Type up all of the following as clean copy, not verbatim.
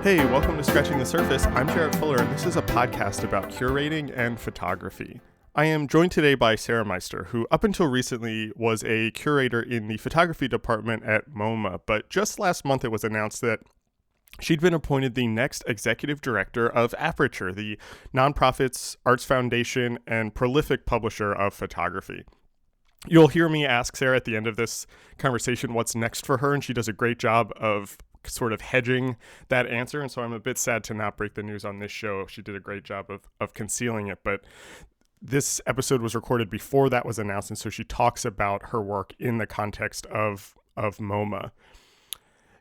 Hey, welcome to Scratching the Surface. I'm Jarrett Fuller, and this is a podcast about curating and photography. I am joined today by Sarah Meister, who up until recently was a curator in the photography department at MoMA, but just last month it was announced that she'd been appointed the next executive director of Aperture, the nonprofit's arts foundation and prolific publisher of photography. You'll hear me ask Sarah at the end of this conversation what's next for her, and she does a great job of sort of hedging that answer, and so I'm a bit sad to not break the news on this show. She did a great job of concealing it, but this episode was recorded before that was announced, and so she talks about her work in the context of MoMA.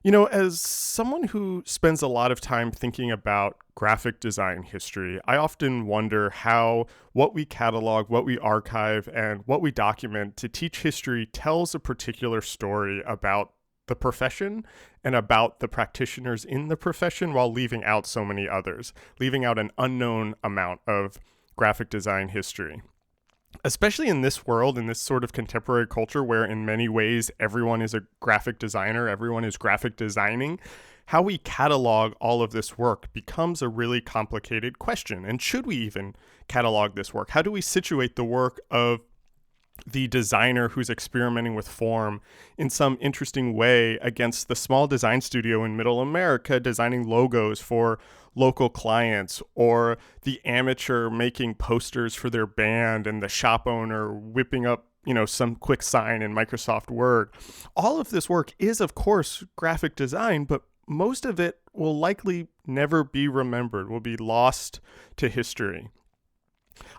You know, as someone who spends a lot of time thinking about graphic design history, I often wonder how what we catalog, what we archive, and what we document to teach history tells a particular story about the profession and about the practitioners in the profession while leaving out so many others, leaving out an unknown amount of graphic design history. Especially in this world, in this sort of contemporary culture where in many ways everyone is a graphic designer, everyone is graphic designing, how we catalog all of this work becomes a really complicated question. And should we even catalog this work? How do we situate the work of the designer who's experimenting with form in some interesting way against the small design studio in middle America designing logos for local clients, or the amateur making posters for their band and the shop owner whipping up, some quick sign in Microsoft Word? All of this work is, of course, graphic design, but most of it will likely never be remembered, will be lost to history.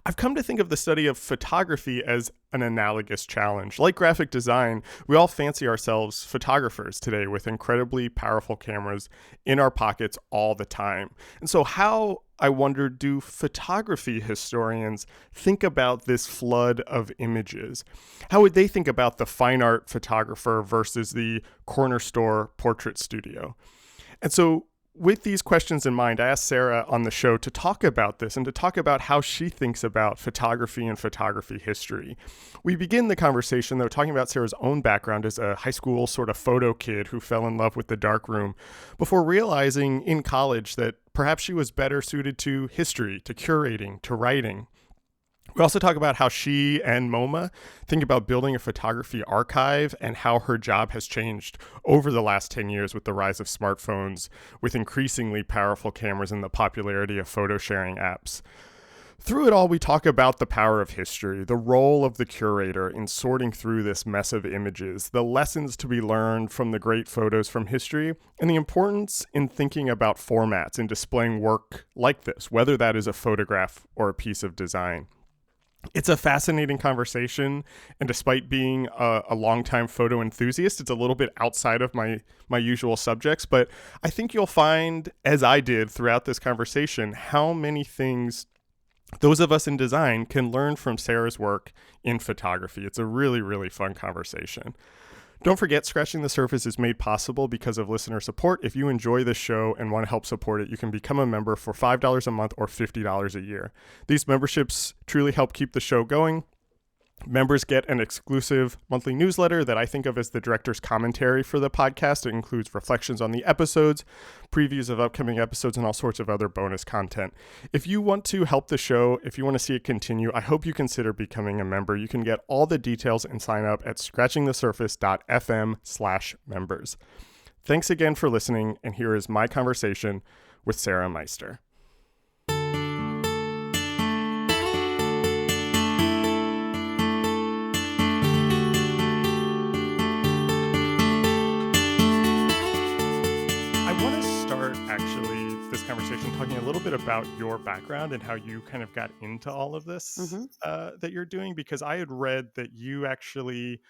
I've come to think of the study of photography as an analogous challenge. Like graphic design, we all fancy ourselves photographers today with incredibly powerful cameras in our pockets all the time. And so how, I wonder, do photography historians think about this flood of images? How would they think about the fine art photographer versus the corner store portrait studio? And so with these questions in mind, I asked Sarah on the show to talk about this and to talk about how she thinks about photography and photography history. We begin the conversation, though, talking about Sarah's own background as a high school sort of photo kid who fell in love with the darkroom before realizing in college that perhaps she was better suited to history, to curating, to writing. We also talk about how she and MoMA think about building a photography archive and how her job has changed over the last 10 years with the rise of smartphones, with increasingly powerful cameras and the popularity of photo sharing apps. Through it all, we talk about the power of history, the role of the curator in sorting through this mess of images, the lessons to be learned from the great photos from history, and the importance in thinking about formats and displaying work like this, whether that is a photograph or a piece of design. It's a fascinating conversation, and despite being a longtime photo enthusiast, it's a little bit outside of my usual subjects, but I think you'll find, as I did throughout this conversation, how many things those of us in design can learn from Sarah's work in photography. It's a really, really fun conversation. Don't forget, Scratching the Surface is made possible because of listener support. If you enjoy this show and want to help support it, you can become a member for $5 a month or $50 a year. These memberships truly help keep the show going. Members get an exclusive monthly newsletter that I think of as the director's commentary for the podcast. It includes reflections on the episodes, previews of upcoming episodes, and all sorts of other bonus content. If you want to help the show, if you want to see it continue, I hope you consider becoming a member. You can get all the details and sign up at scratchingthesurface.fm/members. Thanks again for listening, and here is my conversation with Sarah Meister. This conversation talking a little bit about your background and how you kind of got into all of this that you're doing, because I had read that you actually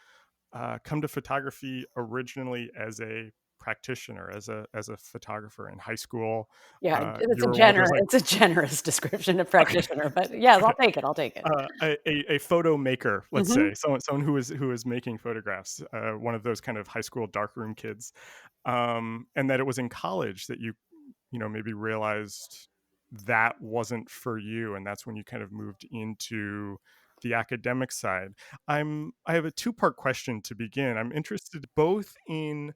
come to photography originally as a practitioner, as a photographer in high school. Yeah, it's a generous description of practitioner, but yeah, I'll take it. A photo maker, let's say, someone who is making photographs, one of those kind of high school darkroom kids, and that it was in college that you maybe realized that wasn't for you, and that's when you kind of moved into the academic side. I have a two-part question to begin. I'm interested both in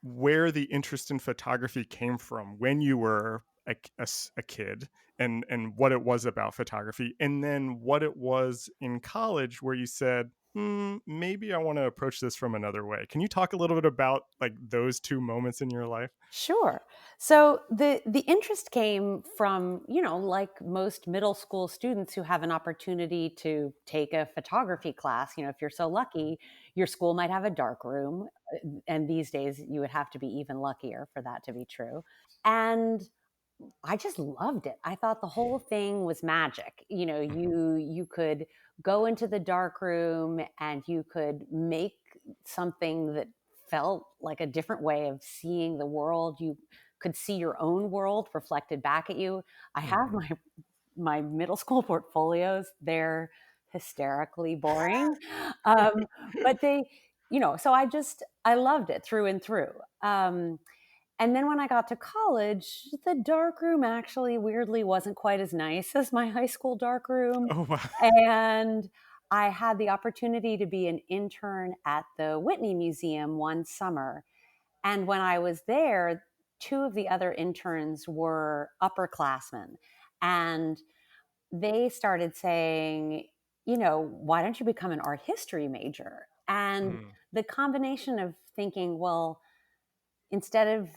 where the interest in photography came from when you were a kid, and what it was about photography, and then what it was in college where you said, maybe I want to approach this from another way. Can you talk a little bit about like those two moments in your life? Sure. So the interest came from, like most middle school students who have an opportunity to take a photography class. If you're so lucky, your school might have a dark room, and these days you would have to be even luckier for that to be true. And I just loved it. I thought the whole thing was magic. Mhm. You could go into the dark room and you could make something that felt like a different way of seeing the world. You could see your own world reflected back at you. I have Mhm. my middle school portfolios. They're hysterically boring. Um, but so I loved it through and through. And then when I got to college, the dark room actually weirdly wasn't quite as nice as my high school dark room. Oh wow. And I had the opportunity to be an intern at the Whitney Museum one summer. And when I was there, two of the other interns were upperclassmen. And they started saying, why don't you become an art history major? And Mm. the combination of thinking, well, instead of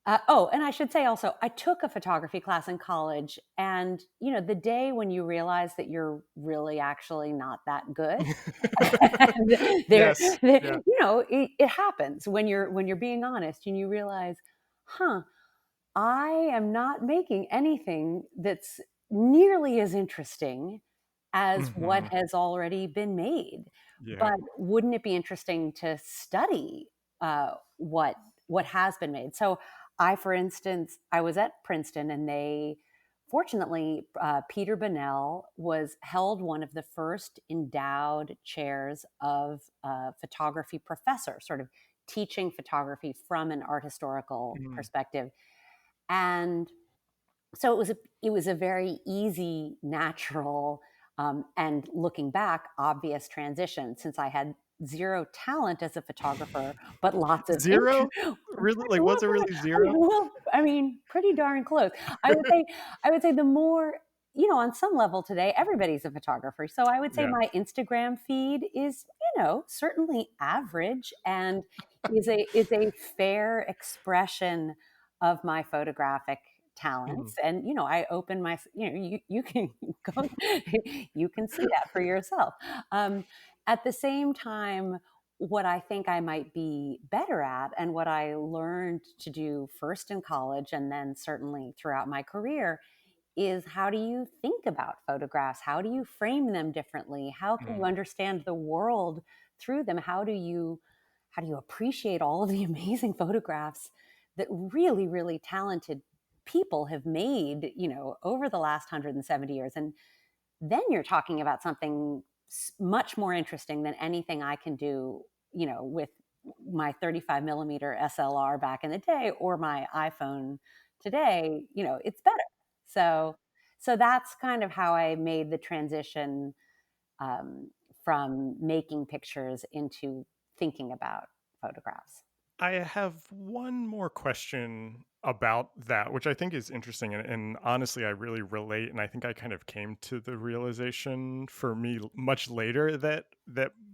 and I should say also, I took a photography class in college, and the day when you realize that you're really actually not that good, and Yes. Yeah. it happens when you're being honest, and you realize, huh, I am not making anything that's nearly as interesting as what Hmm. has already been made. Yeah. But wouldn't it be interesting to study what has been made? So for instance, I was at Princeton, and fortunately, Peter Bunnell was held one of the first endowed chairs of photography professor, sort of teaching photography from an art historical Mm. perspective. And so it was a very easy, natural, and looking back, obvious transition, since I had zero talent as a photographer, but lots of Zero? Really? Like, was it really zero? well, I mean, pretty darn close. I would say, the more, on some level today, everybody's a photographer. So I would say Yeah. my Instagram feed is, certainly average, and is a fair expression of my photographic Mhm. talents. And I open my, you can go, you can see that for yourself. um, at the same time, what I think I might be better at, and what I learned to do first in college and then certainly throughout my career, is how do you think about photographs? How do you frame them differently? How can you Mm. understand the world through them? How do you appreciate all of the amazing photographs that really, really talented people have made, over the last 170 years? And then you're talking about something much more interesting than anything I can do, with my 35 millimeter SLR back in the day, or my iPhone today. It's better. So, so that's kind of how I made the transition, um, from making pictures into thinking about photographs. I have one more question about that, which I think is interesting. And honestly, I really relate. And I think I kind of came to the realization for me much later that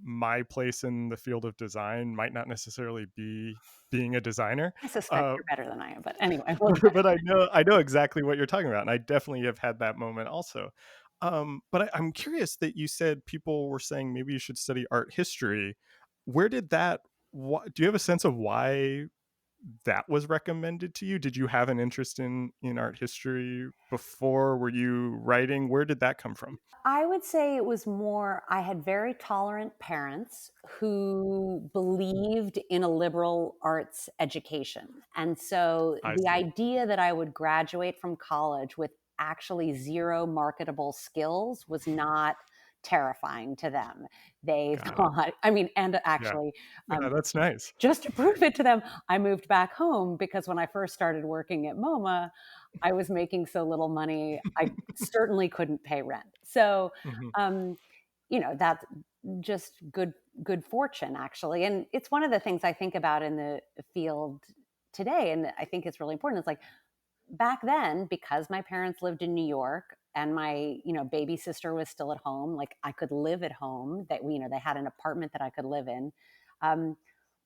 my place in the field of design might not necessarily be being a designer. I suspect Uh, you're better than I am, but anyway, but I know exactly what you're talking about. And I definitely have had that moment also. But I'm curious that you said people were saying maybe you should study art history. Where did that do you have a sense of why that was recommended to you? Did you have an interest in art history before? Were you writing? Where did that come from? I would say it was more, I had very tolerant parents who believed in a liberal arts education. And so I the see. idea that I would graduate from college with actually zero marketable skills was not terrifying to them. They Got it. thought, I mean, and Yeah. actually, Yeah, um, that's nice. just to prove it to them, I moved back home, because when I first started working at MoMA, I was making so little money, I certainly couldn't pay rent. So, Mhm. um, that. just good fortune, actually. And it's one of the things I think about in the field today, and I think it's really important. It's like back then, because my parents lived in New York and my baby sister was still at home, like I could live at home. That they had an apartment that I could live in. um,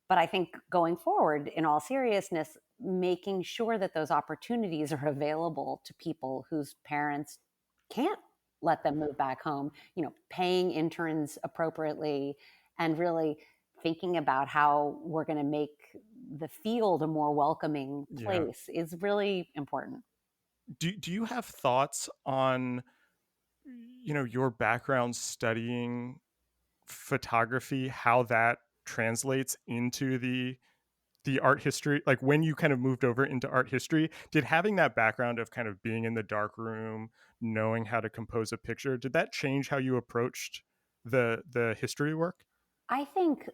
but I think going forward, in all seriousness, making sure that those opportunities are available to people whose parents can't let them move back home, paying interns appropriately, and really thinking about how we're going to make the field a more welcoming Yeah. place is really important. Do you have thoughts on, your background studying photography, how that translates into the art history, like when you kind of moved over into art history, did having that background of kind of being in the dark room, knowing how to compose a picture, did that change how you approached the history work? I think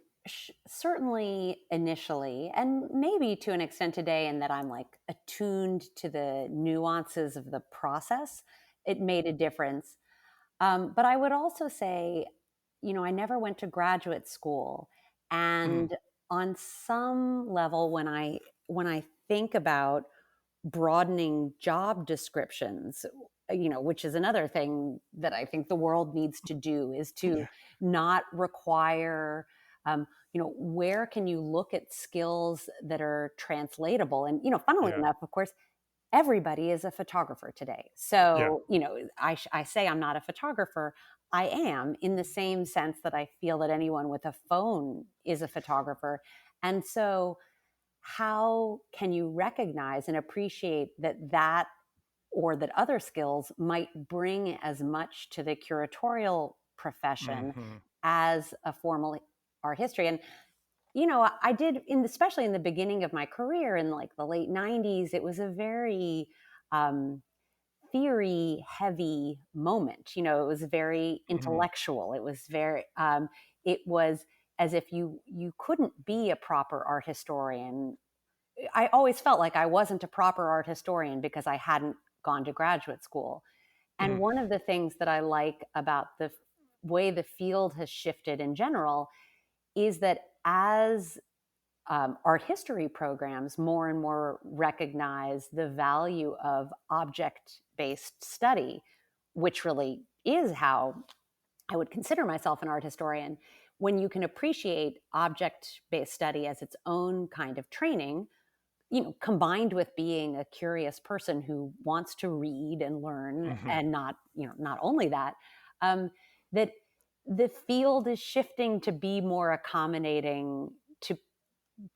certainly initially, and maybe to an extent today, in that I'm like attuned to the nuances of the process, it made a difference. But I would also say, I never went to graduate school, Mm, and on some level, when I think about broadening job descriptions, which is another thing that I think the world needs to do, is to yeah, not require, where can you look at skills that are translatable? And, funnily yeah, enough, of course, everybody is a photographer today. yeah, So, I say I'm not a photographer. I am, in the same sense that I feel that anyone with a phone is a photographer. And so, how can you recognize and appreciate that or that other skills might bring as much to the curatorial profession hmm, as a formal art history? And I did, especially in the beginning of my career in like the late 90s, it was a very um, theory heavy moment. It was very hmm, intellectual. It was as if you couldn't be a proper art historian. I always felt like I wasn't a proper art historian because I hadn't gone to graduate school. And hmm, one of the things that I like about the way the field has shifted in general is that as art history programs more and more recognize the value of object based study, which really is how I would consider myself an art historian. When you can appreciate object based study as its own kind of training, combined with being a curious person who wants to read and learn, hmm. and not only that, um, that the field is shifting to be more accommodating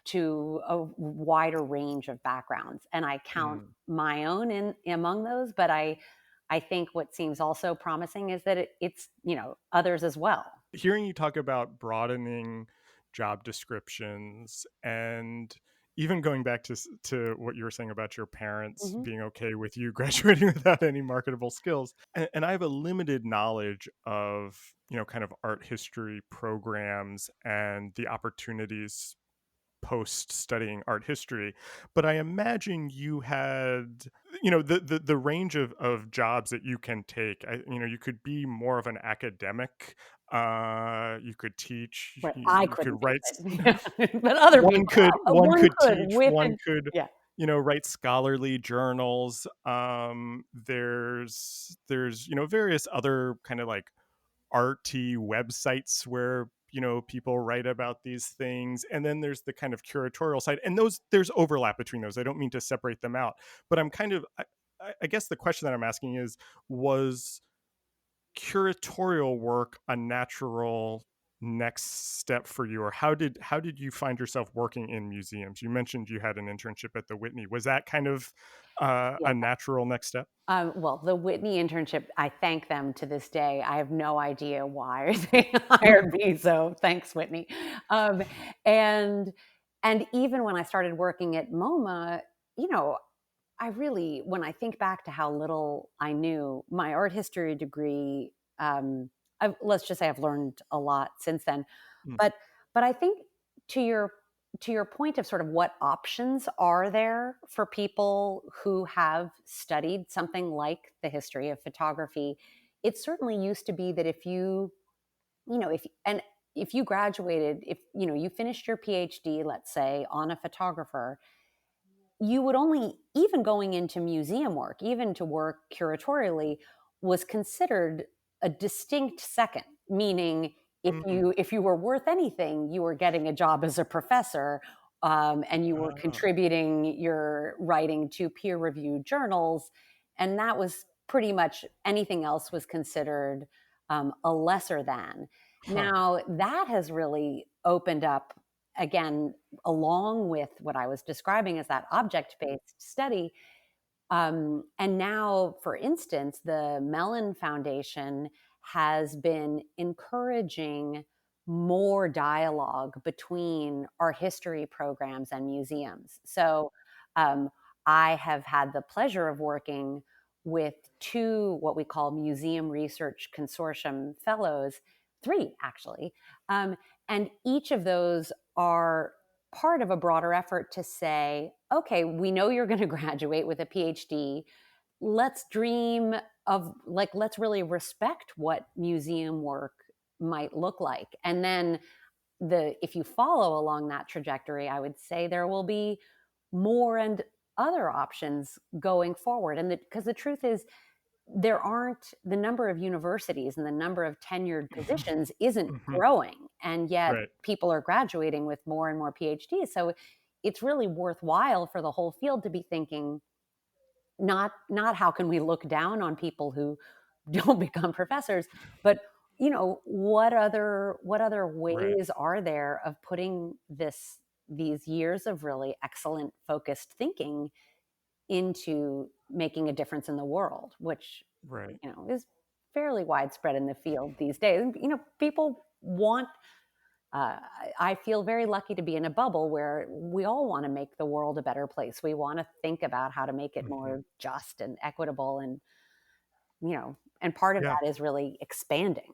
to a wider range of backgrounds. And I count Mm. my own in among those, but I think what seems also promising is that it's others as well. Hearing you talk about broadening job descriptions, and even going back to what you were saying about your parents Hmm. being okay with you graduating without any marketable skills, and I have a limited knowledge of, kind of art history programs and the opportunities post studying art history, but I imagine you had, the range of jobs that you can take. You could be more of an academic, you could teach, Right, I you could couldn't do write it, but other one people, could one one could could teach, with one an could, yeah. write scholarly journals. There's various other kind of like arty websites where people write about these things, and then there's the kind of curatorial side, and those, there's overlap between those. I don't mean to separate them out, but I'm kind of, I guess the question that I'm asking is, was curatorial work a natural next step for you, or how did you find yourself working in museums? You mentioned you had an internship at the Whitney. Was that kind of Yeah. a natural next step? Well, the Whitney internship, I thank them to this day. I have no idea why they hired me, so thanks, Whitney. Um, and even when I started working at MoMA, you know, I really, when I think back to how little I knew, my art history degree, let's just say I've learned a lot since then. Mm, But I think to your point of sort of what options are there for people who have studied something like the history of photography, it certainly used to be that if you if you graduated, if you finished your PhD, let's say, on a photographer, you would only, even going into museum work, even to work curatorially, was considered a distinct second, meaning Mm. if you were worth anything, you were getting a job as a professor, and you were Oh, contributing your writing to peer-reviewed journals, and that was pretty much, anything else was considered a lesser than. huh. Now that has really opened up, again, along with what I was describing as that object-based study. And now, for instance, the Mellon Foundation has been encouraging more dialogue between art history programs and museums. So um, I have had the pleasure of working with two, what we call Museum Research Consortium fellows, three actually. And each of those are part of a broader effort to say, okay, we know you're going to graduate with a PhD. Let's dream of, like, let's really respect what museum work might look like. And then if you follow along that trajectory, I would say there will be more and other options going forward. And because the truth is, there aren't, the number of universities and the number of tenured positions isn't Hmm. growing, and yet Right. people are graduating with more and more PhDs. So it's really worthwhile for the whole field to be thinking, not how can we look down on people who don't become professors, but what other Right. ways are there of putting these years of really excellent focused thinking into making a difference in the world, which Right. is fairly widespread in the field these days. And, people want. I feel very lucky to be in a bubble where we all want to make the world a better place. We want to think about how to make it Hmm. more just and equitable, and part of Yeah. that is really expanding.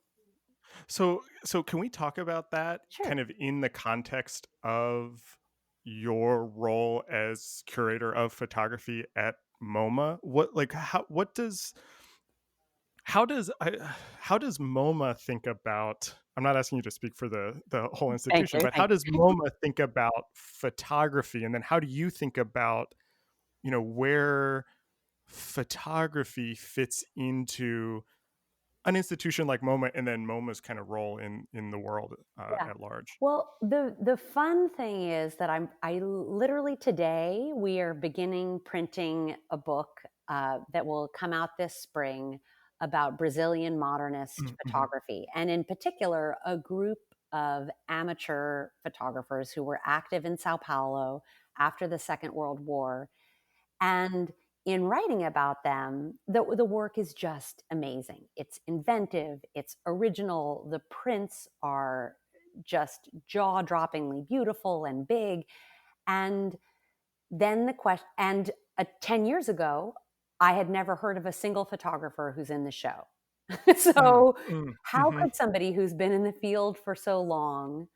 So can we talk about that Sure. kind of in the context of your role as curator of photography at MoMA? How does how does MoMA think about, I'm not asking you to speak for the whole Thank institution, you. but how Thank does MoMA think about photography? And then how do you think about, where photography fits into an institution like MoMA, and then MoMA's kind of role in the world Yeah. at large? Well, the fun thing is that I literally, today we are beginning printing a book that will come out this spring about Brazilian modernist Mm-hmm. photography, and in particular a group of amateur photographers who were active in Sao Paulo after the Second World War. And in writing about them, the work is just amazing. It's inventive, it's original. The prints are just jaw-droppingly beautiful and big. And then the question, and 10 years ago, I had never heard of a single photographer who's in the show. Mm, So, mm, how mhm. could somebody who's been in the field for so long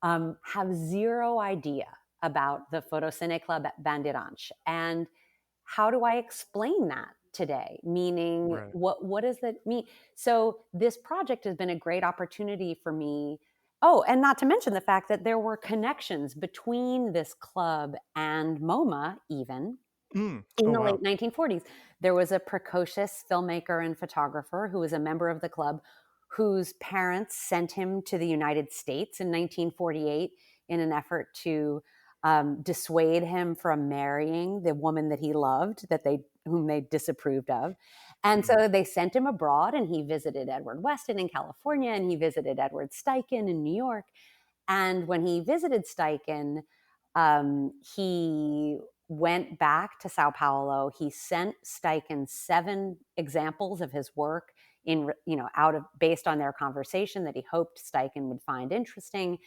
have zero idea about the Fotocine Club at Bandeirantes? And how do I explain that today? Meaning, Right. what does that mean? So this project has been a great opportunity for me. Oh, and not to mention the fact that there were connections between this club and MoMA, even Mm. in Oh, the wow. late 1940s. There was a precocious filmmaker and photographer who was a member of the club, whose parents sent him to the United States in 1948 in an effort to dissuade him from marrying the woman that he loved, whom they disapproved of. And Mm. so they sent him abroad, and he visited Edward Weston in California, and he visited Edward Steichen in New York. And when he visited Steichen, he went back to Sao Paulo. He sent Steichen 7 examples of his work, out of, based on their conversation, that he hoped Steichen would find interesting.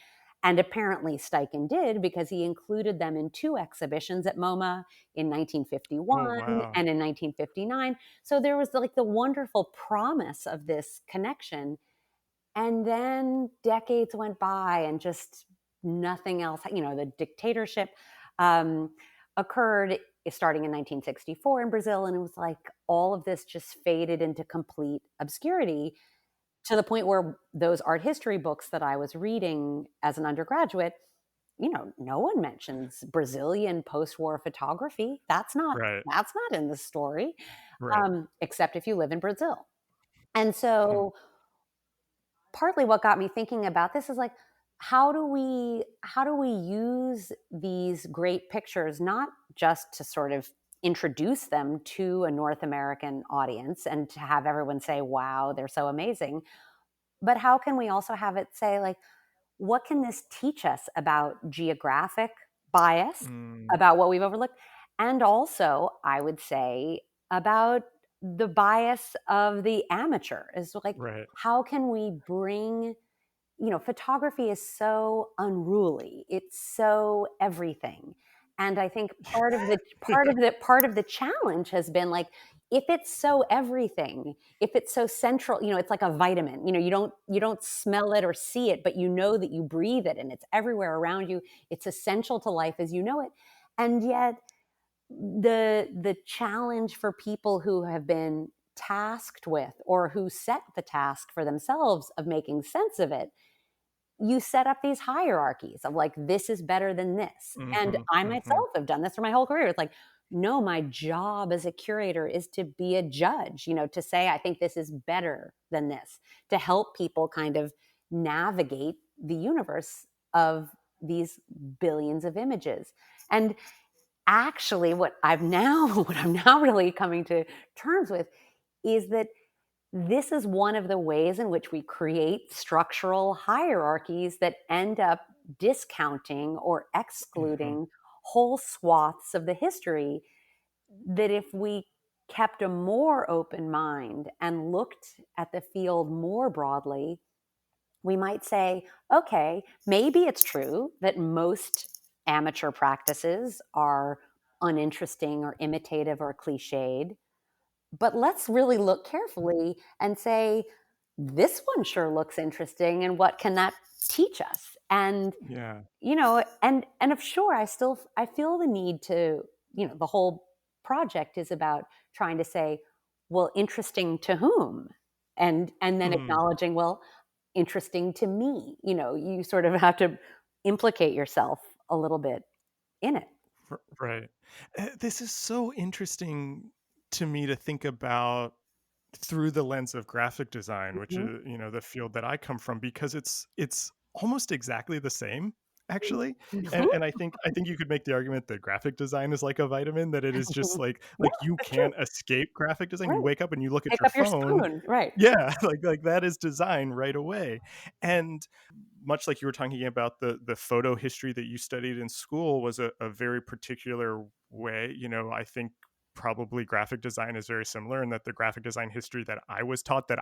And apparently Steichen did, because he included them in 2 exhibitions at MoMA in Oh, 1951 wow. and in 1959. So there was, like, the wonderful promise of this connection. And then decades went by and just nothing else. The dictatorship um, occurred, starting in 1964 in Brazil. And it was like all of this just faded into complete obscurity. to the point where those art history books that I was reading as an undergraduate, no one mentions Brazilian post-war photography. Right. That's not in the story, Right. except if you live in Brazil. And so partly what got me thinking about this is like, how do we use these great pictures not just to sort of introduce them to a North American audience and to have everyone say, wow, they're so amazing, but how can we also have it say, like, what can this teach us about geographic bias, Mm, about what we've overlooked, and also, I would say, about the bias of the amateur? Is like, right. how can we bring, photography is so unruly. It's so everything. And I think part of the challenge has been like, if it's so everything, if it's so central, it's like a vitamin. You don't smell it or see it, but you know that you breathe it and it's everywhere around you. It's essential to life as you know it. And yet the challenge for people who have been tasked with, or who set the task for themselves of making sense of it, you set up these hierarchies of like, this is better than this. And Mhm, I mhm. myself have done this for my whole career. It's like, no, my job as a curator is to be a judge, to say, I think this is better than this, to help people kind of navigate the universe of these billions of images. And actually, what I'm now really coming to terms with is that this is one of the ways in which we create structural hierarchies that end up discounting or Mhm. excluding whole swaths of the history, that if we kept a more open mind and looked at the field more broadly, we might say, okay, maybe it's true that most amateur practices are uninteresting or imitative or cliched, but let's really look carefully and say, this one sure looks interesting, and what can that teach us? And Yeah. of sure, I feel the need to, the whole project is about trying to say, well, interesting to whom? And then Mm. acknowledging, well, interesting to me. You sort of have to implicate yourself a little bit in it. Right. This is so interesting to me to think about through the lens of graphic design, which Mhm. is, the field that I come from, because it's almost exactly the same, actually. And Mhm. I think you could make the argument that graphic design is like a vitamin, that it is just Yeah, like you it's true. can't escape graphic design. You Right. wake up and you look at Pick your up your phone. spoon. Right. Yeah, like that is design right away. And much like you were talking about the photo history that you studied in school was a very particular way. I think probably graphic design is very similar in that the graphic design history that I was taught, that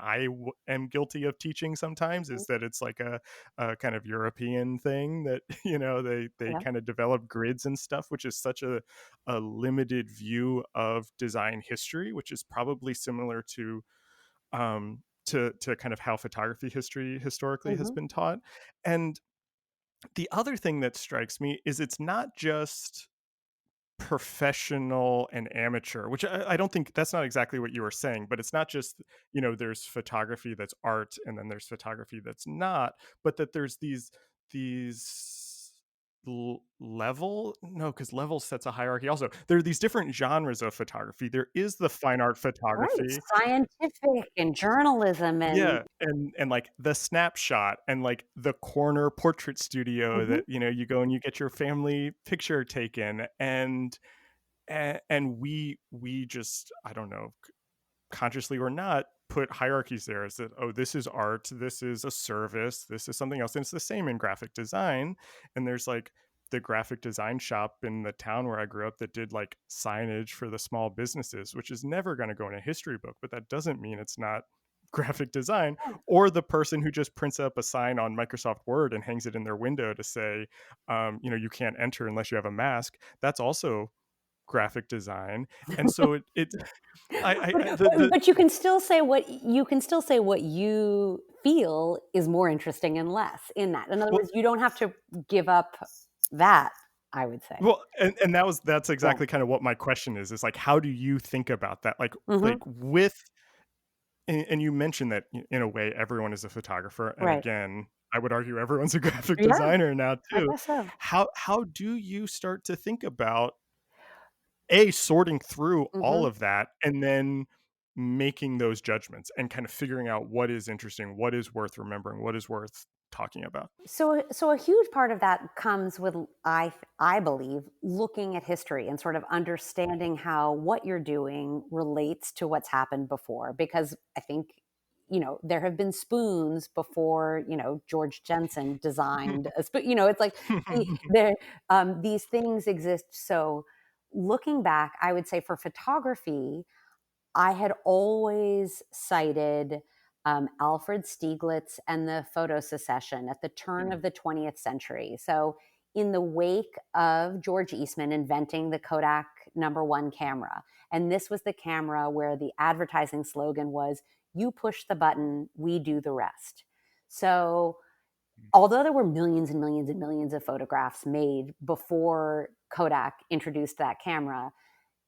am guilty of teaching sometimes, Mhm. is that it's like a kind of European thing that they Yeah. kind of develop grids and stuff, which is such a limited view of design history, which is probably similar to kind of how photography history historically has Mhm. been taught. And the other thing that strikes me is it's not just professional and amateur, which I don't think that's not exactly what you were saying, but it's not just, there's photography that's art and then there's photography that's not, but that there's these level no, because level sets a hierarchy. Also, there are these different genres of photography. There is the fine art Right. photography. Scientific and journalism and Yeah, and like the snapshot and like the corner portrait studio mhm. that, you go and you get your family picture taken. And we just, I don't know, consciously or not, put hierarchies there, as that, oh, this is art, this is a service, this is something else. And it's the same in graphic design. And there's like the graphic design shop in the town where I grew up that did like signage for the small businesses, which is never going to go in a history book, but that doesn't mean it's not graphic design. Right. Or the person who just prints up a sign on Microsoft Word and hangs it in their window to say, you can't enter unless you have a mask. That's also graphic design. And so it I But but you can still say what you feel is more interesting and less in that. In other well words, you don't have to give up that, I would say. well and that's Yeah. exactly kind of what my question is like, how do you think about that, like Mhm. with And you mentioned that in a way everyone is a photographer, and Right. again, I would argue everyone's a graphic Yeah, designer now I too. guess so. How do you start to think about A, sorting through all Mhm. of that, and then making those judgments and kind of figuring out what is interesting, what is worth remembering, what is worth talking about? So a huge part of that comes with I believe looking at history and sort of understanding how what you're doing relates to what's happened before, because I think there have been spoons before George Jensen designed a spoon. It's like there these things exist. So looking back, I would say for photography, I had always cited Alfred Stieglitz and the photo secession at the turn of the 20th century. So, in the wake of George Eastman inventing the Kodak #1 camera, and this was the camera where the advertising slogan was, "You push the button, we do the rest." So, although there were millions and millions and millions of photographs made before Kodak introduced that camera,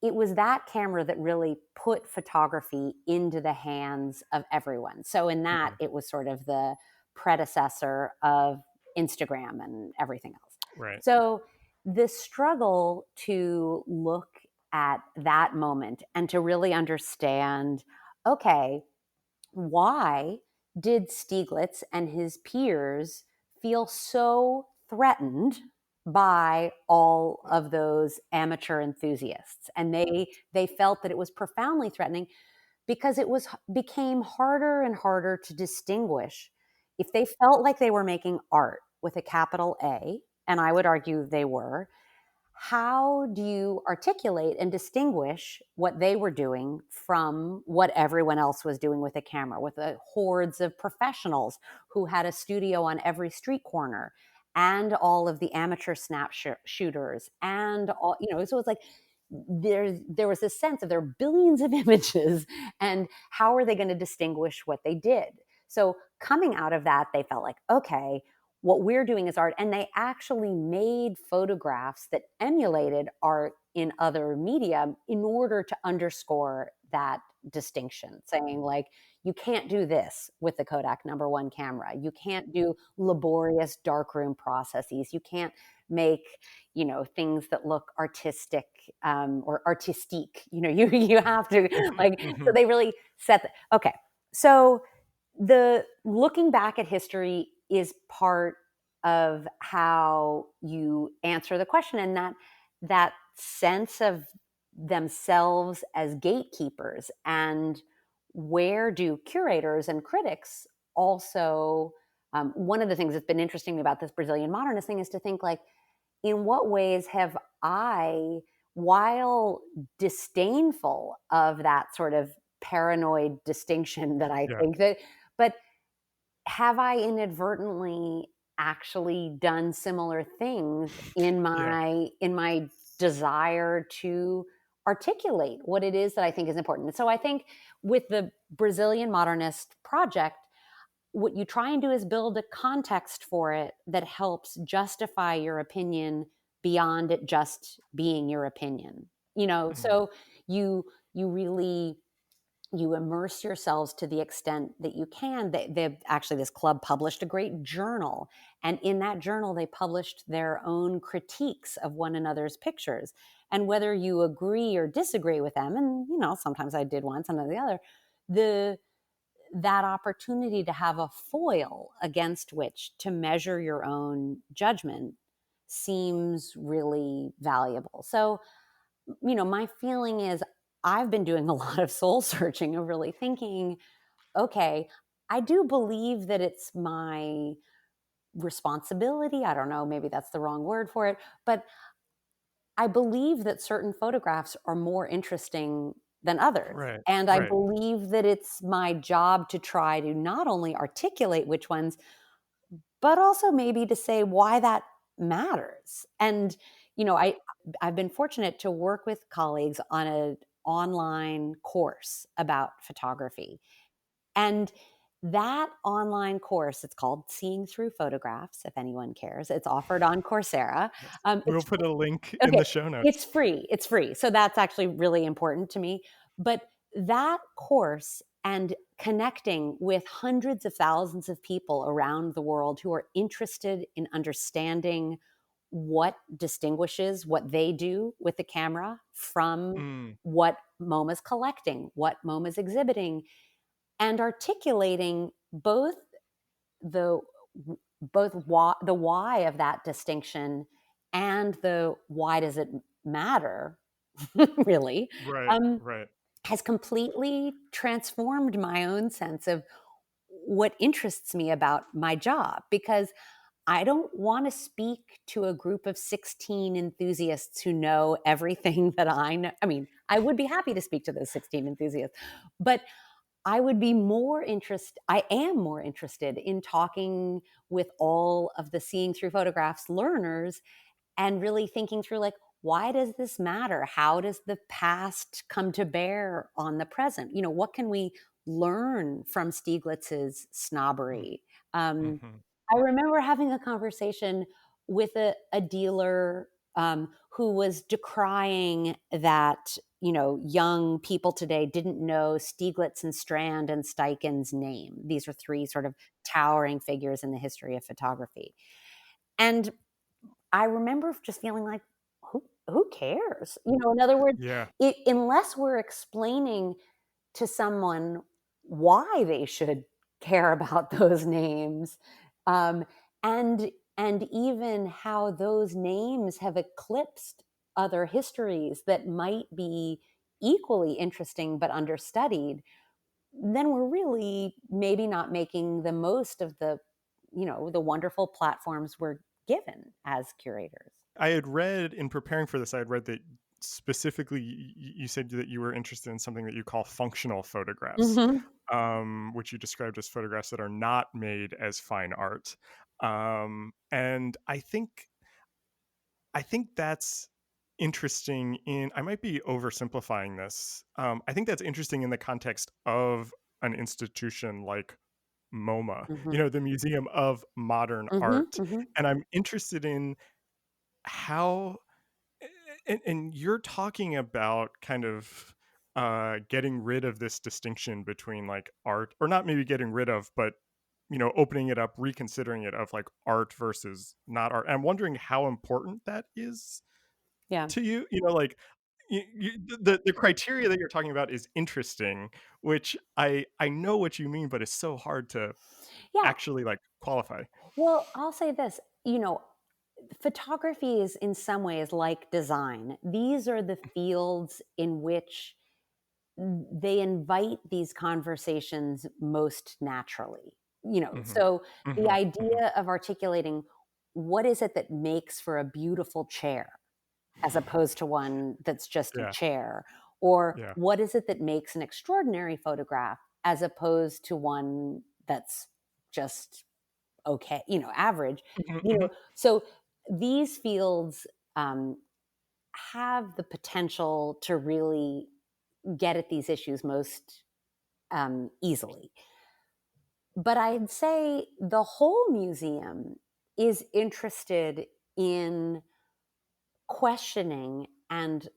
it was that camera that really put photography into the hands of everyone. So in that, Mhm. it was sort of the predecessor of Instagram and everything else. Right. So the struggle to look at that moment and to really understand, okay, why did Stieglitz and his peers feel so threatened by all of those amateur enthusiasts? And they felt that it was profoundly threatening because it was became harder and harder to distinguish if they felt like they were making art with a capital A, and I would argue they were. How do you articulate and distinguish what they were doing from what everyone else was doing with a camera, with the hordes of professionals who had a studio on every street corner, and all of the amateur shooters, and all, so it's like there was this sense of there are billions of images, and how are they going to distinguish what they did? So coming out of that, they felt like, okay, what we're doing is art. And they actually made photographs that emulated art in other media in order to underscore that distinction, saying, like, you can't do this with the Kodak #1 camera. You can't do laborious darkroom processes. You can't make things that look artistic or artistique. You have to, like, so Mhm. they really set okay. So the looking back at history is part of how you answer the question, and that sense of themselves as gatekeepers, and where do curators and critics also one of the things that's been interesting about this Brazilian modernist thing is to think, like, in what ways have I, while disdainful of that sort of paranoid distinction that I Yeah. think that, but have I inadvertently actually done similar things in Yeah. my desire to articulate what it is that I think is important? And so I think with the Brazilian modernist project, what you try and do is build a context for it that helps justify your opinion beyond it just being your opinion. Mhm. So you really you immerse yourselves to the extent that you can. They actually, this club published a great journal, and in that journal they published their own critiques of one another's pictures. And whether you agree or disagree with them, and sometimes I did one, sometimes the other, the that opportunity to have a foil against which to measure your own judgment seems really valuable. So, my feeling is I've been doing a lot of soul searching of really thinking, okay, I do believe that it's my responsibility. I don't know, maybe that's the wrong word for it, but I believe that certain photographs are more interesting than others. Right. And I Right. believe that it's my job to try to not only articulate which ones, but also maybe to say why that matters. And, I've been fortunate to work with colleagues on an online course about photography. And that online course, it's called Seeing Through Photographs, if anyone cares. It's offered on Coursera. Yes. We'll It's put a link in okay. the show notes. It's free. It's free. So that's actually really important to me. But that course and connecting with hundreds of thousands of people around the world who are interested in understanding what distinguishes what they do with the camera from Mm, what MoMA's collecting, what MoMA's exhibiting, and articulating the the why of that distinction and the why does it matter really, right, um, right. has completely transformed my own sense of what interests me about my job, because I don't want to speak to a group of 16 enthusiasts who know everything that I know. I mean, I would be happy to speak to those 16 enthusiasts, but I am more interested in talking with all of the seeing through photographs learners and really thinking through, like, why does this matter? How does the past come to bear on the present? What can we learn from Stieglitz's snobbery? Um, Mm-hmm. I remember having a conversation with a dealer who was decrying that young people today didn't know Stieglitz and Strand and Steichen's name. These are three sort of towering figures in the history of photography. And I remember just feeling like, who cares? In other words, Yeah. unless we're explaining to someone why they should care about those names, um, and even how those names have eclipsed other histories that might be equally interesting but understudied, then we're really maybe not making the most of the wonderful platforms we're given as curators. I had read in preparing for this, I had read that specifically you said that you were interested in something that you call functional photographs, Mhm. which you described as photographs that are not made as fine art. And I think that's interesting in, I might be oversimplifying this. I think that's interesting in the context of an institution like MoMA, Mhm. the Museum of Modern Mhm. Art. Mhm. And I'm interested in how, and you're talking about kind of getting rid of this distinction between like art, or not maybe getting rid of, but opening it up, reconsidering it, of like art versus not art. I'm wondering how important that is Yeah. to you. Like the criteria that you're talking about is interesting, which I know what you mean, but it's so hard to Yeah. actually like qualify. Well, I'll say this, photography is in some ways like design. These are the fields in which they invite these conversations most naturally. Hmm. So the Hmm. Hmm. idea of articulating what is it that makes for a beautiful chair as opposed to one that's just a Yeah. chair, or Yeah. what is it that makes an extraordinary photograph as opposed to one that's just okay, average. Hmm. Hmm. So these fields um, have the potential to really get at these issues most easily. But I'd say the whole museum is interested in questioning and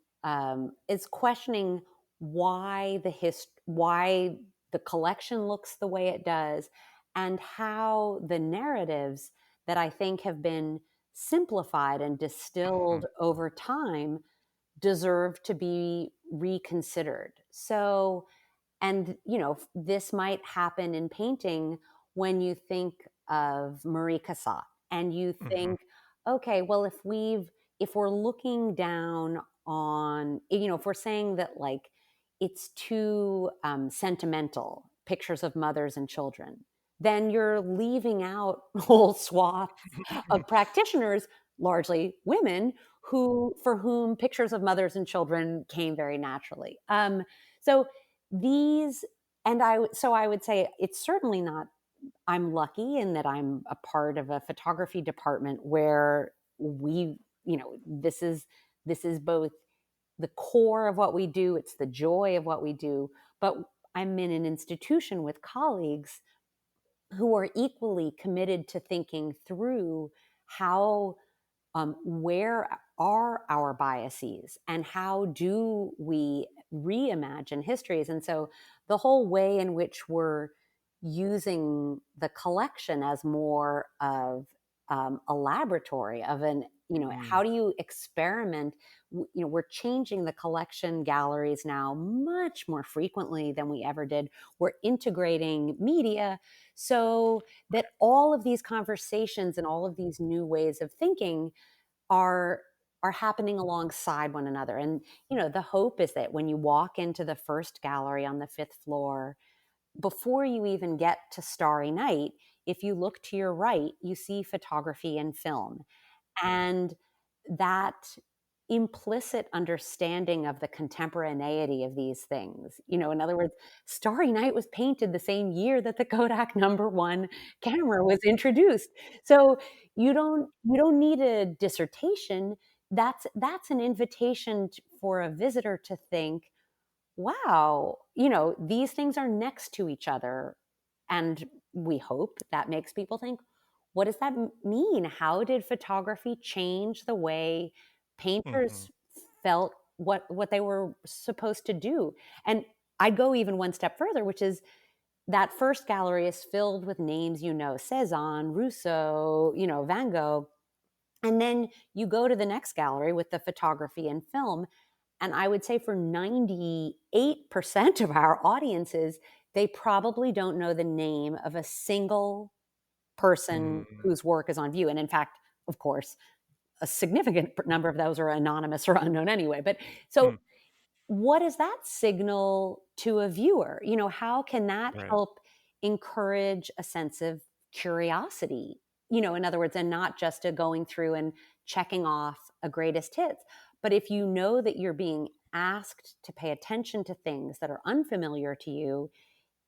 is questioning why the collection looks the way it does, and how the narratives that I think have been simplified and Hmm. distilled over time deserve to be reconsidered. So, and this might happen in painting when you think of Marie Cassatt and you Hmm. think, okay, well, if we're looking down on, if we're saying that, like, it's too sentimental pictures of mothers and children, then you're leaving out whole swaths of practitioners, largely women, who for whom pictures of mothers and children came very naturally. So these, I would say it's certainly not. I'm lucky in that I'm a part of a photography department where this is both the core of what we do, it's the joy of what we do, but I'm in an institution with colleagues who are equally committed to thinking through how where are our biases and how do we reimagine histories. And so the whole way in which we're using the collection as more of a laboratory of an, how Mm. do you experiment? We're changing the collection galleries now much more frequently than we ever did. We're integrating media so that all of these conversations and all of these new ways of thinking are are happening alongside one another. And the hope is that when you walk into the first gallery on the fifth floor, before you even get to Starry Night, if you look to your right, you see photography and film. And that implicit understanding of the contemporaneity of these things. In other words, Starry Night was painted the same year that the Kodak #1 camera was introduced. So you don't need a dissertation. That's an invitation for a visitor to think, wow, these things are next to each other. And we hope that makes people think, what does that mean? How did photography change the way Mhm. painters felt what they were supposed to do? And I'd go even one step further, which is that first gallery is filled with names, Cezanne, Rousseau, Van Gogh. And then you go to the next gallery with the photography and film, and I would say for 98% of our audiences, they probably don't know the name of a single person Mm. whose work is on view. And in fact, of course, a significant number of those are anonymous or unknown anyway. But so Mm. what does that signal to a viewer? How can that Right. help encourage a sense of curiosity? In other words, and not just a going through and checking off a greatest hits. But if you know that you're being asked to pay attention to things that are unfamiliar to you,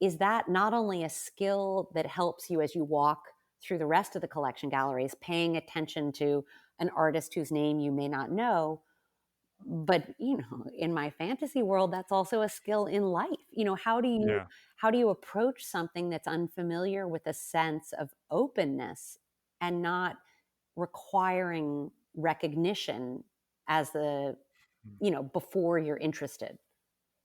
is that not only a skill that helps you as you walk through the rest of the collection galleries, paying attention to an artist whose name you may not know, but in my fantasy world, that's also a skill in life. Yeah. How do you approach something that's unfamiliar with a sense of openness and not requiring recognition as the Mm. before you're interested?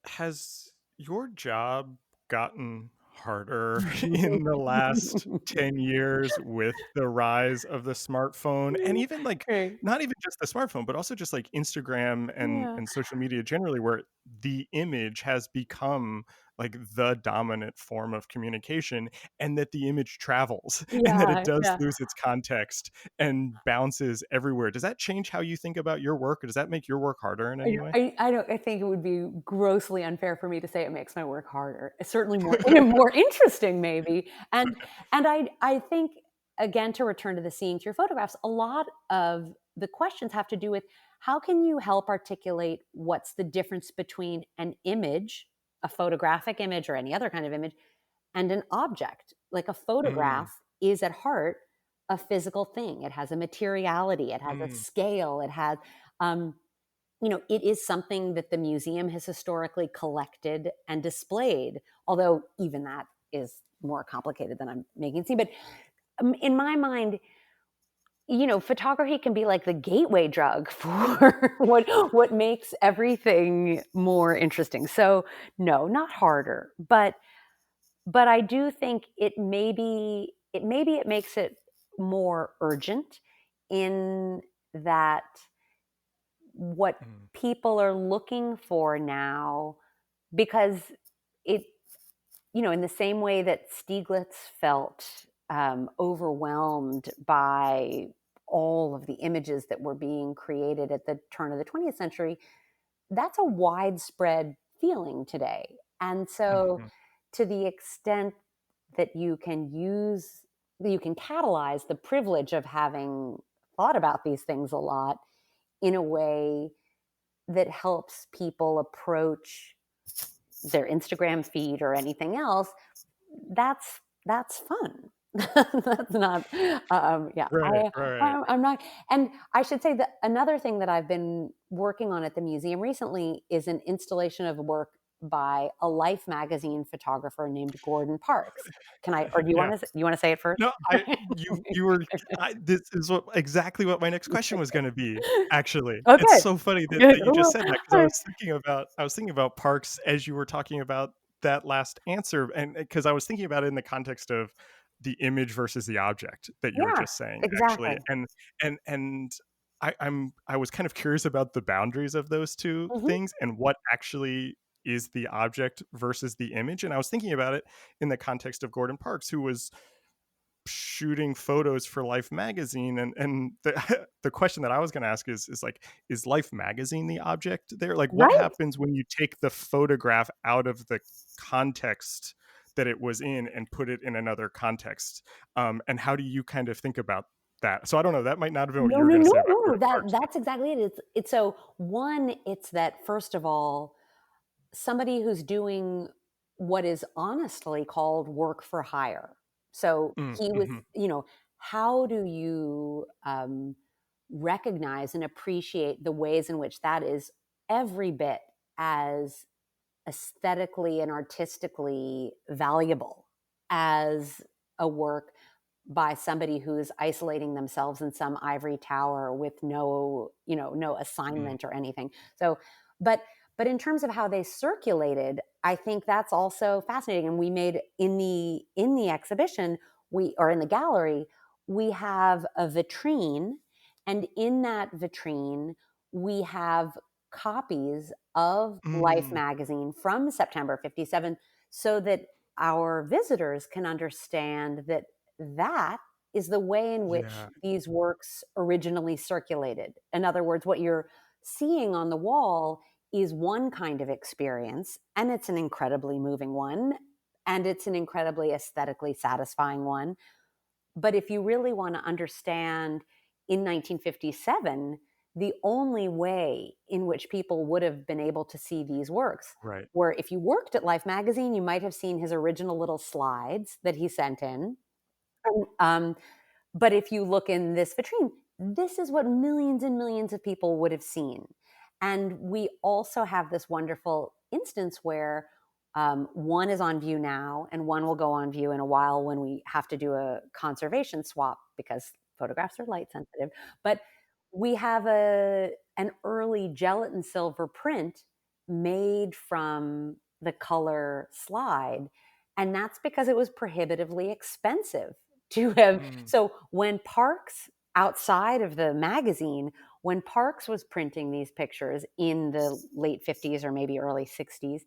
Has your job gotten harder in the last 10 years with the rise of the smartphone? And even like Right. not even just the smartphone, but also just like Instagram and Yeah. social media generally, where the image has become like the dominant form of communication, and that the image travels and that it Yeah. does Yeah. lose its context and bounces everywhere. Does that change how you think about your work, or does that make your work harder in any way? I don't. I think it would be grossly unfair for me to say it makes my work harder. It's certainly more interesting, maybe. And I think, again, to return to the seeing through photographs, a lot of the questions have to do with how can you help articulate what's the difference between an image, a photographic image, or any other kind of image, and an object. Like a Mm, photograph is at heart a physical thing. It has a materiality. It has a mm, scale. It has. Um, it is something that the museum has historically collected and displayed, although even that is more complicated than I'm making it seem. But in my mind, photography can be like the gateway drug for what makes everything more interesting. So no, not harder, but I do think it makes it more urgent in that what mm, people are looking for now, because it in the same way that Stieglitz felt overwhelmed by all of the images that were being created at the turn of the 20th century, that's a widespread feeling today. And so mhm, to the extent that you can catalyze the privilege of having thought about these things a lot in a way that helps people approach their Instagram feed or anything else, that's fun. That's not, yeah. right, right. I'm not, and I should say that another thing that I've been working on at the museum recently is an installation of work by a Life magazine photographer named Gordon Parks. Or do Yeah. you want to say it first? No, you were this is exactly what my next question was gonna be, actually. Oh, It's good. so funny that Good. you just said that, 'cause I was thinking about parks as you were talking about that last answer, and because I was thinking about it in the context of the image versus the object that you were Yeah, just saying, actually, exactly. and I was kind of curious about the boundaries of those 2 Mhm. things and what actually is the object versus the image, and I was thinking about it in the context of Gordon Parks, who was shooting photos for Life magazine, and the the question that I was going to ask is like, is Life magazine the object there? Like, what Right. happens when you take the photograph out of the context that it was in and put it in another context, and how do you kind of think about that? So I don't know, that might not have been what No, you were no, going to no, say about no. Gordon Parks, but That's exactly it. It's so one, it's that first of all, somebody who's doing what is honestly called work for hire. So he was, mhm, how do you recognize and appreciate the ways in which that is every bit as aesthetically and artistically valuable as a work by somebody who's isolating themselves in some ivory tower with no mm, assignment or anything. So, but but in terms of how they circulated, I think that's also fascinating. And we made in the exhibition, we or in the gallery, we have a vitrine, and in that vitrine, we have copies of Life mm, magazine from September 57 so that our visitors can understand that that is the way in which yeah, these works originally circulated. In other words, what you're seeing on the wall is one kind of experience, and it's an incredibly moving one, and it's an incredibly aesthetically satisfying one. But if you really want to understand in 1957, the only way in which people would have been able to see these works right, were if you worked at Life magazine, you might have seen his original little slides that he sent in. Um, but if you look in this vitrine, this is what millions and millions of people would have seen. And we also have this wonderful instance where one is on view now and one will go on view in a while when we have to do a conservation swap because photographs are light sensitive. But we have an early gelatin silver print made from the color slide. And that's because it was prohibitively expensive to have. mm, So when Parks, outside of the magazine, when Parks was printing these pictures in the late 50s or maybe early 60s,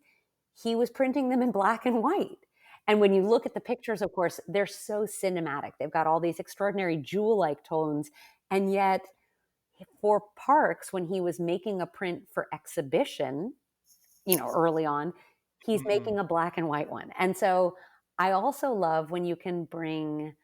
he was printing them in black and white. And when you look at the pictures, of course, they're so cinematic. They've got all these extraordinary jewel-like tones. And yet, for Parks, when he was making a print for exhibition, early on, he's mm. making a black and white one. And so I also love when you can bring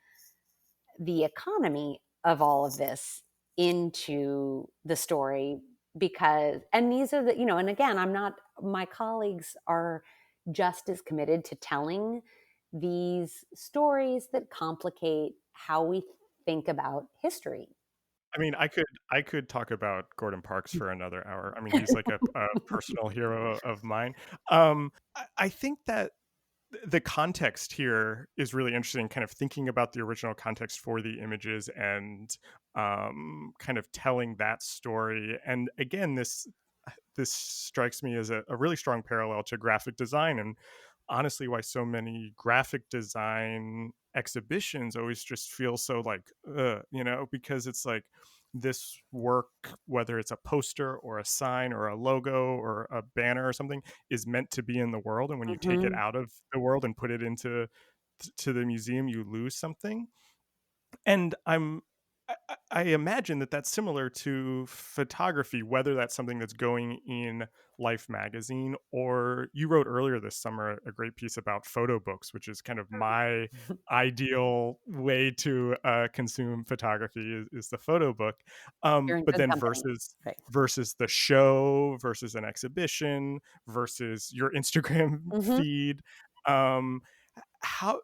the economy of all of this into the story because and these are and again, I'm not my colleagues are just as committed to telling these stories that complicate how we think about history. I mean, I could talk about Gordon Parks for another hour. I mean, he's like a personal hero of mine. I think that the context here is really interesting, kind of thinking about the original context for the images and kind of telling that story. And again, this strikes me as a really strong parallel to graphic design, and honestly why so many graphic design exhibitions always just feel so like because it's like this work, whether it's a poster or a sign or a logo or a banner or something, is meant to be in the world, and when you take it Mhm. out of the world and put it into to the museum, you lose something. And I imagine that that's similar to photography, whether that's something that's going in Life magazine, or you wrote earlier this summer a great piece about photo books, which is kind of my ideal way to consume photography is the photo book. You're in But good then company. Right. versus the show versus an exhibition versus your Instagram Mhm. feed. Um, how?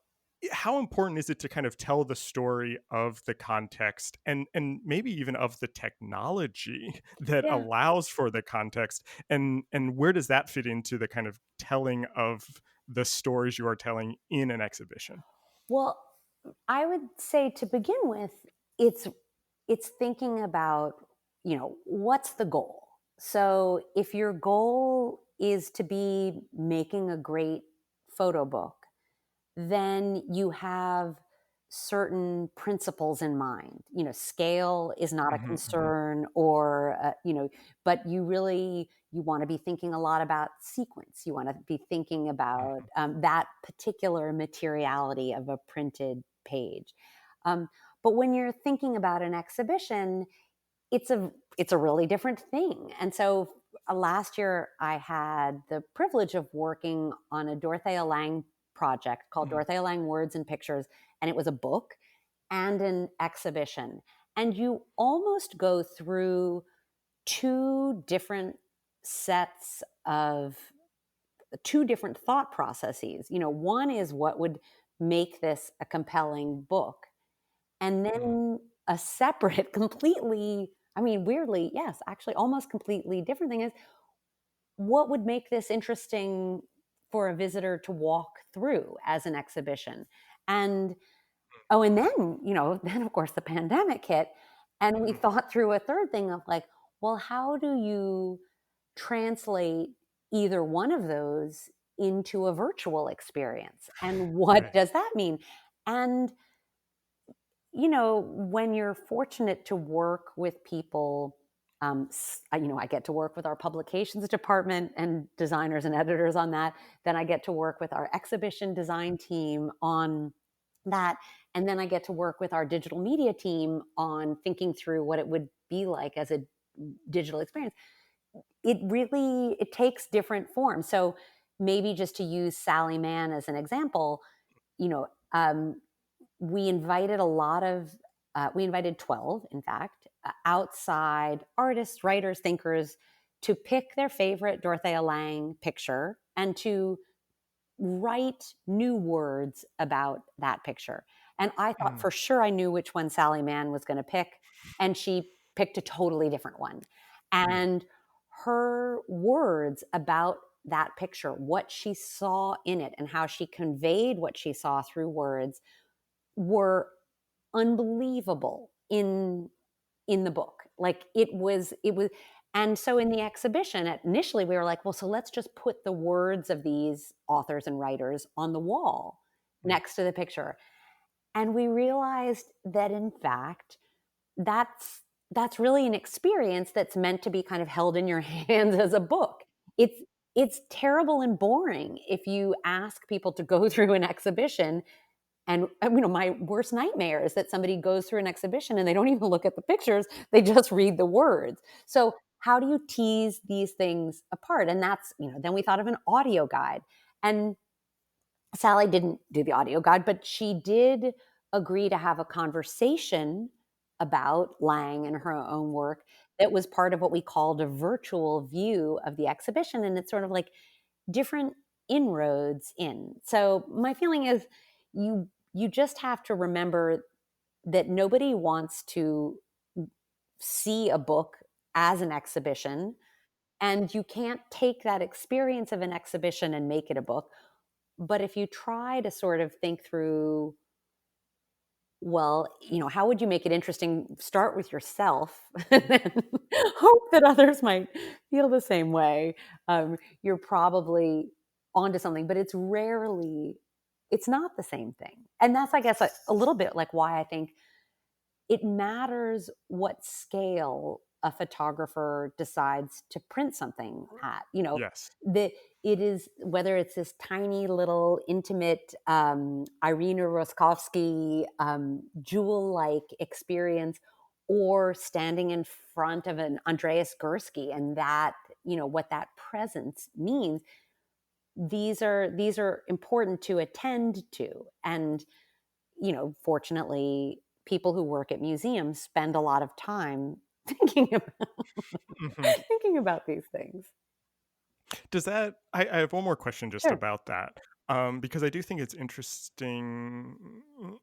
how important is it to kind of tell the story of the context and maybe even of the technology that Yeah. allows for the context, and where does that fit into the kind of telling of the stories you are telling in an exhibition? Well, I would say to begin with, it's it's thinking about, what's the goal? So if your goal is to be making a great photo book, then you have certain principles in mind. Scale is not a Mhm, mhm, concern, or but you want to be thinking a lot about sequence. You want to be thinking about mhm. that particular materiality of a printed page. Um, but when you're thinking about an exhibition, it's a really different thing. And so last year I had the privilege of working on a Dorothea Lange project called Mhm. Dorothea Lange Words and Pictures, and it was a book and an exhibition. And you almost go through two different sets of two different thought processes. One is what would make this a compelling book, and Mm. then a separate, completely, I mean, weirdly, yes, actually almost completely different thing is what would make this interesting for a visitor to walk through as an exhibition. And oh, and then, then of course the pandemic hit, and we Mhm. thought through a third thing of like, well, how do you translate either one of those into a virtual experience? And what Right. does that mean? And when you're fortunate to work with people, I get to work with our publications department and designers and editors on that. Then I get to work with our exhibition design team on that. And then I get to work with our digital media team on thinking through what it would be like as a digital experience. It takes different forms. So maybe just to use Sally Mann as an example, you know, um, we invited a lot of we invited 12, in fact, outside artists, writers, thinkers, to pick their favorite Dorothea Lange picture and to write new words about that picture. And I thought Mm. for sure I knew which one Sally Mann was going to pick, and she picked a totally different one. Mm. And her words about that picture, what she saw in it and how she conveyed what she saw through words, were unbelievable in the book. Like it was. And so in the exhibition, initially we were like, well, so let's just put the words of these authors and writers on the wall Mm. next to the picture. And we realized that in fact, that's that's really an experience that's meant to be kind of held in your hands as a book. It's terrible and boring if you ask people to go through an exhibition, and my worst nightmare is that somebody goes through an exhibition and they don't even look at the pictures, they just read the words. So how do you tease these things apart? And that's, then we thought of an audio guide. And Sally didn't do the audio guide, but she did agree to have a conversation about Lang and her own work that was part of what we called a virtual view of the exhibition. And it's sort of like different inroads in. So my feeling is you just have to remember that nobody wants to see a book as an exhibition, and you can't take that experience of an exhibition and make it a book. But if you try to sort of think through, well, how would you make it interesting? Start with yourself and then hope that others might feel the same way. You're probably onto something, but it's not the same thing. And that's, I guess, a little bit like why I think it matters what scale a photographer decides to print something at. Yes. That it is, whether it's this tiny little intimate Irina Roskovsky jewel-like experience, or standing in front of an Andreas Gursky, and that, what that presence means. These are important to attend to. And fortunately, people who work at museums spend a lot of time thinking about Mhm. thinking about these things. Does that I have one more question just Sure. about that. because I do think it's interesting.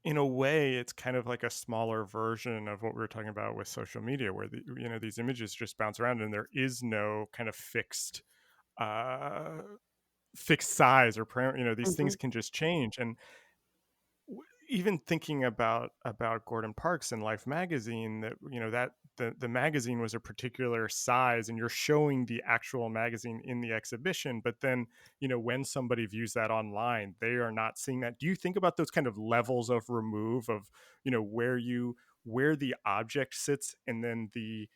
In a way, it's kind of like a smaller version of what we were talking about with social media, where these images just bounce around, and there is no kind of uh, fixed size or these Hmm. things can just change. And even thinking about Gordon Parks and Life magazine, that that the magazine was a particular size, and you're showing the actual magazine in the exhibition, but then when somebody views that online, they are not seeing that. Do you think about those kind of levels of remove of where the object sits, and then the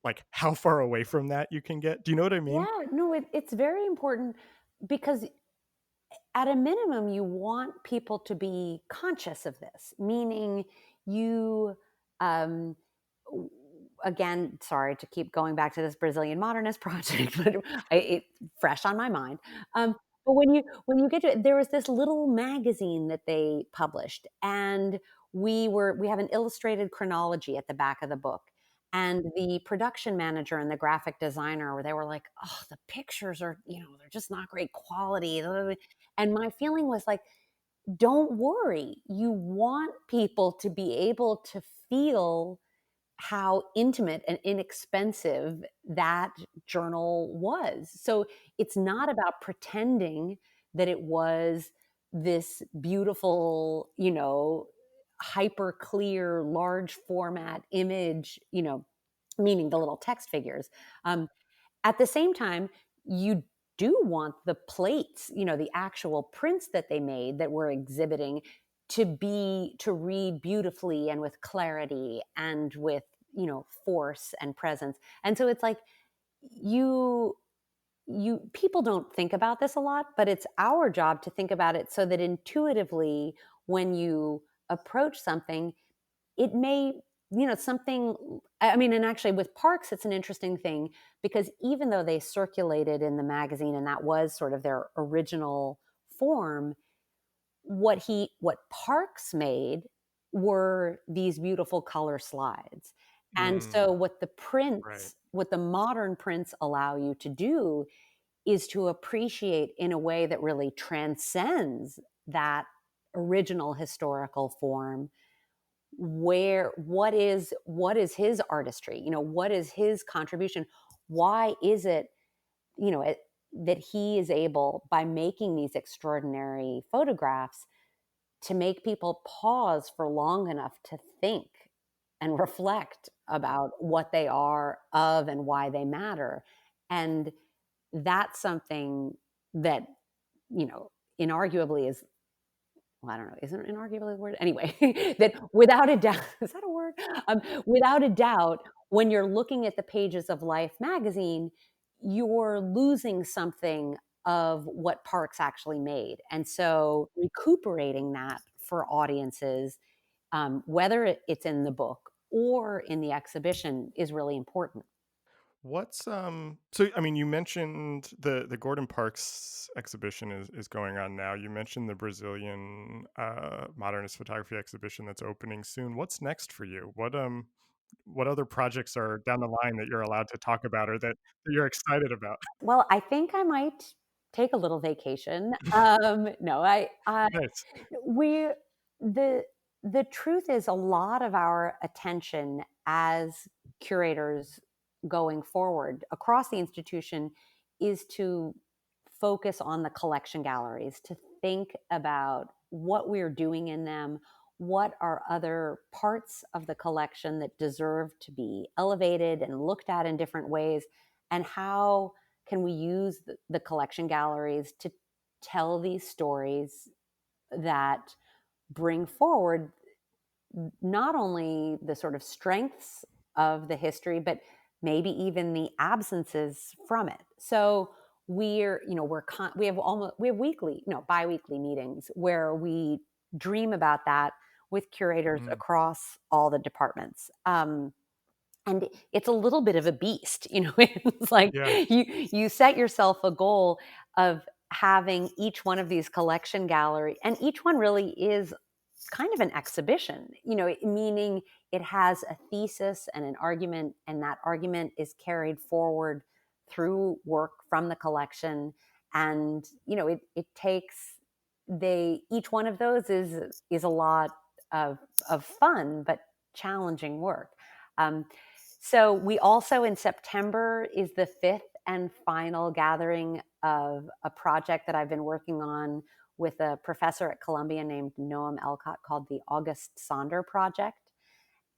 like how far away from that you can get? Do you know what I mean? Yeah, no, it's very important because at a minimum, you want people to be conscious of this, meaning you, um, again, sorry to keep going back to this Brazilian modernist project, but it's fresh on my mind. But when you get to it, there was this little magazine that they published, and we have an illustrated chronology at the back of the book. And the production manager and the graphic designer, they were like, "Oh, the pictures are, they're just not great quality." And my feeling was like, don't worry. You want people to be able to feel how intimate and inexpensive that journal was. So it's not about pretending that it was this beautiful, hyper clear, large format image, meaning the little text figures. Um, at the same time, you do want the plates, the actual prints that they made that we're exhibiting to read beautifully and with clarity and with, force and presence. And so it's like you people don't think about this a lot, but it's our job to think about it so that intuitively when you approach something, it may, something, I mean, and actually with Parks, it's an interesting thing because even though they circulated in the magazine and that was sort of their original form, what Parks made were these beautiful color slides. And so Mm, right. what the modern prints allow you to do is to appreciate in a way that really transcends that original historical form, where what is his artistry, what is his contribution, why is it, that he is able, by making these extraordinary photographs, to make people pause for long enough to think and reflect about what they are of and why they matter. And that's something that, you know inarguably is, well, I don't know, isn't it inarguably a word? Anyway, that without a doubt, is that a word? Without a doubt, when you're looking at the pages of Life magazine, you're losing something of what Parks actually made. And so recuperating that for audiences, whether it's in the book or in the exhibition, is really important. What's so I mean, you mentioned the Gordon Parks exhibition is going on now. You mentioned the Brazilian modernist photography exhibition that's opening soon. What's next for you? What other projects are down the line that you're allowed to talk about, or that you're excited about? Well, I think I might take a little vacation. No, Nice. we the the truth is a lot of our attention as curators going forward across the institution is to focus on the collection galleries, to think about what we're doing in them, what are other parts of the collection that deserve to be elevated and looked at in different ways, and how can we use the collection galleries to tell these stories that bring forward not only the sort of strengths of the history, but maybe even the absences from it. So we have weekly, no, biweekly meetings where we dream about that with curators Mm, across all the departments. And it's a little bit of a beast, it's like yeah. you set yourself a goal of having each one of these collection gallery, and each one really is kind of an exhibition, meaning it has a thesis and an argument, and that argument is carried forward through work from the collection. And it takes each one of those is a lot of fun, but challenging work. So we also, in September, is the 5th and final gathering of a project that I've been working on with a professor at Columbia named Noam Elcott called the August Sonder Project.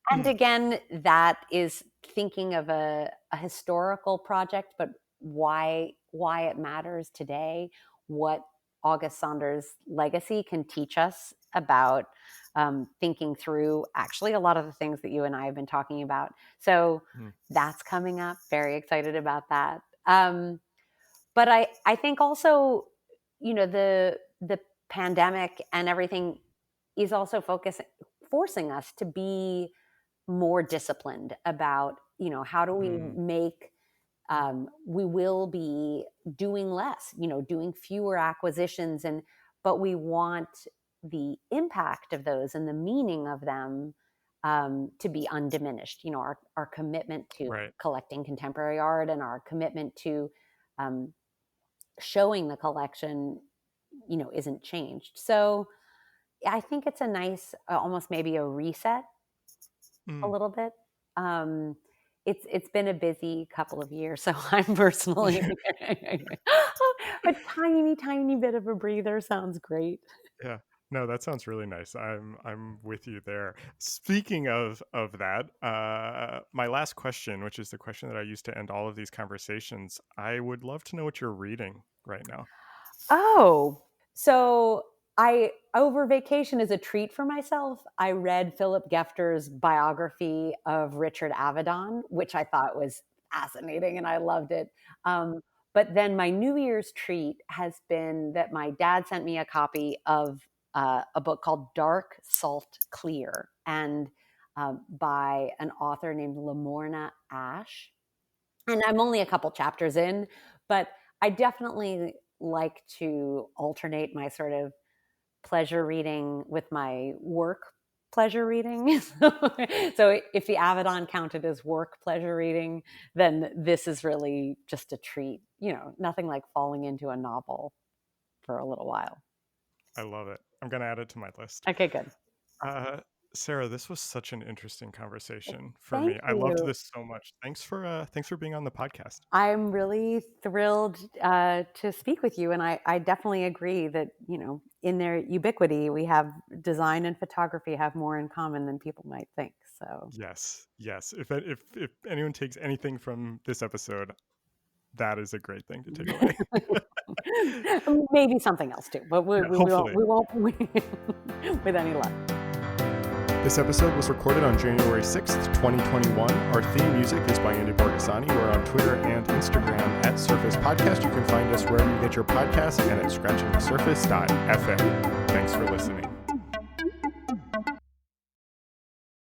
And again, that is thinking of a historical project, but why it matters today, what August Sonder's legacy can teach us about thinking through actually a lot of the things that you and I have been talking about. So that's coming up. Very excited about that. But I think also, the pandemic and everything is also forcing us to be more disciplined about, how do we make, we will be doing less, doing fewer acquisitions, but we want the impact of those and the meaning of them to be undiminished. Our commitment to collecting contemporary art and our commitment to showing the collection, isn't changed. So I think it's a nice, almost maybe a reset a little bit. It's been a busy couple of years, so I'm personally a tiny bit of a breather sounds great. Yeah. No, that sounds really nice. I'm with you there. Speaking of that, my last question, which is the question that I use to end all of these conversations, I would love to know what you're reading right now. Oh, so over vacation, as a treat for myself, I read Philip Gefter's biography of Richard Avedon, which I thought was fascinating and I loved it. But then my New Year's treat has been that my dad sent me a copy of a book called Dark, Salt, Clear, and by an author named Lamorna Ash. And I'm only a couple chapters in, but I definitely like to alternate my sort of pleasure reading with my work pleasure reading. So if the Avedon counted as work pleasure reading, then this is really just a treat. Nothing like falling into a novel for a little while. I love it. I'm going to add it to my list. Okay, good. Sarah, this was such an interesting conversation for Thank me. I you. loved this so much. Thanks for being on the podcast. I'm really thrilled to speak with you, and I definitely agree that in their ubiquity, we have design and photography have more in common than people might think. So yes. If anyone takes anything from this episode, that is a great thing to take away. Maybe something else too, but we won't with any luck. This episode was recorded on January 6th, 2021. Our theme music is by Andy Borgasani. We're on Twitter and Instagram at Surface Podcast. You can find us wherever you get your podcasts and at scratchingthesurface.fm. Thanks for listening.